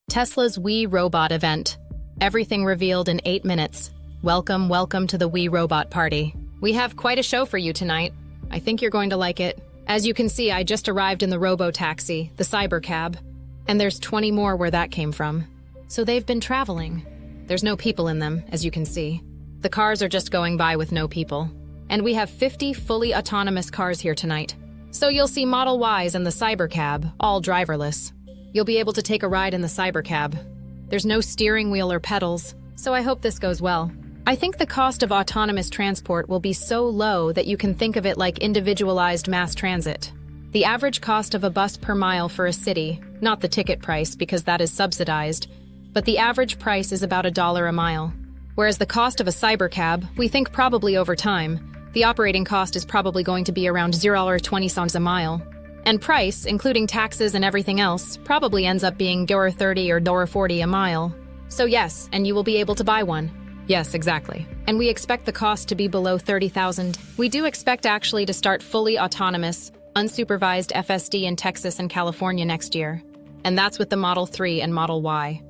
Tesla's We Robot event. Everything revealed in 8 minutes. Welcome to the We Robot party. We have quite a show for you tonight. I think you're going to like it. As you can see, I just arrived in the robo-taxi, the cybercab, and there's 20 more where that came from. So they've been traveling. There's no people in them, as you can see. The cars are just going by with no people. And we have 50 fully autonomous cars here tonight. So you'll see Model Ys and the cybercab, all driverless. You'll be able to take a ride in the cybercab. There's no steering wheel or pedals, so I hope this goes well. I think the cost of autonomous transport will be so low that you can think of it like individualized mass transit. The average cost of a bus per mile for a city, not the ticket price because that is subsidized, but the average price is about $1 a mile. Whereas the cost of a cybercab, we think probably over time, the operating cost is probably going to be around $0.20 a mile. And price, including taxes and everything else, probably ends up being $1.30 or $1.40 a mile. So yes, and you will be able to buy one. Yes, exactly. And we expect the cost to be below $30,000. We do expect actually to start fully autonomous, unsupervised FSD in Texas and California next year. And that's with the Model 3 and Model Y.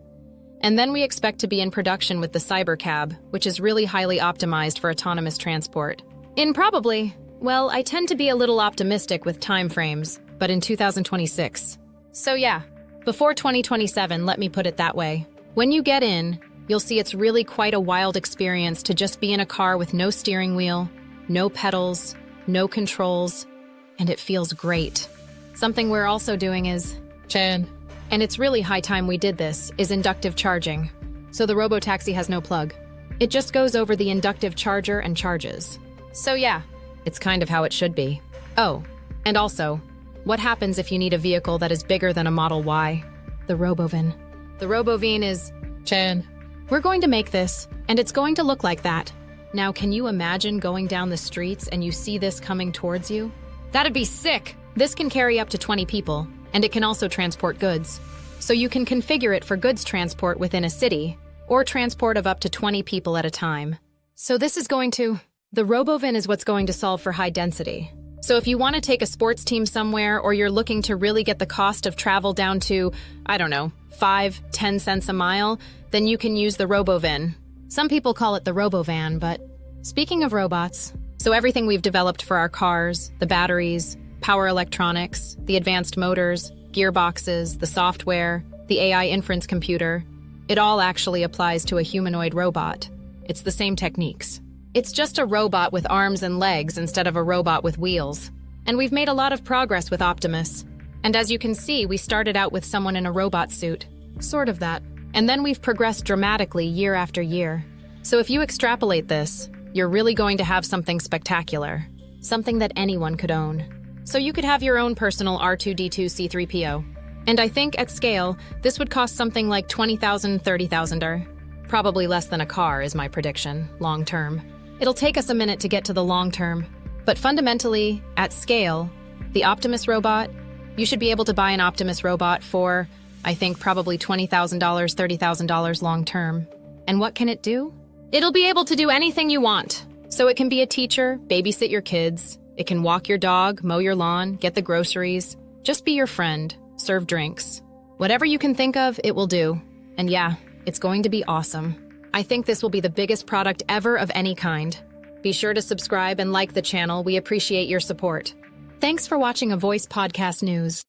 And then we expect to be in production with the cybercab, which is really highly optimized for autonomous transport. Well, I tend to be a little optimistic with time frames, but in 2026. So yeah, before 2027, let me put it that way. When you get in, you'll see it's really quite a wild experience to just be in a car with no steering wheel, no pedals, no controls, and it feels great. Something we're also doing is, and it's really high time we did this, is inductive charging. So the robotaxi has no plug. It just goes over the inductive charger and charges. So yeah, it's kind of how it should be. Oh, and also, what happens if you need a vehicle that is bigger than a Model Y? The RoboVan. The RoboVan is, we're going to make this, and it's going to look like that. Now, can you imagine going down the streets and you see this coming towards you? That'd be sick! This can carry up to 20 people, and it can also transport goods. So you can configure it for goods transport within a city, or transport of up to 20 people at a time. So this is going to... The RoboVan is what's going to solve for high density. So if you want to take a sports team somewhere, or you're looking to really get the cost of travel down to, 5-10 cents a mile, then you can use the RoboVan. Some people call it the RoboVan, but speaking of robots, so everything we've developed for our cars, the batteries, power electronics, the advanced motors, gearboxes, the software, the AI inference computer, it all actually applies to a humanoid robot. It's the same techniques. It's just a robot with arms and legs instead of a robot with wheels. And we've made a lot of progress with Optimus. And as you can see, we started out with someone in a robot suit. Sort of that. And then we've progressed dramatically year after year. So if you extrapolate this, you're really going to have something spectacular. Something that anyone could own. So you could have your own personal R2-D2 C3PO. And I think, at scale, this would cost something like $20,000, $30,000 or probably less than a car is my prediction, long term. It'll take us a minute to get to the long term. But fundamentally, at scale, the Optimus robot, you should be able to buy an Optimus robot for, I think, probably $20,000, $30,000 long term. And what can it do? It'll be able to do anything you want. So it can be a teacher, babysit your kids. It can walk your dog, mow your lawn, get the groceries. Just be your friend, serve drinks. Whatever you can think of, it will do. And yeah, it's going to be awesome. I think this will be the biggest product ever of any kind. Be sure to subscribe and like the channel. We appreciate your support. Thanks for watching A Voice Podcast News.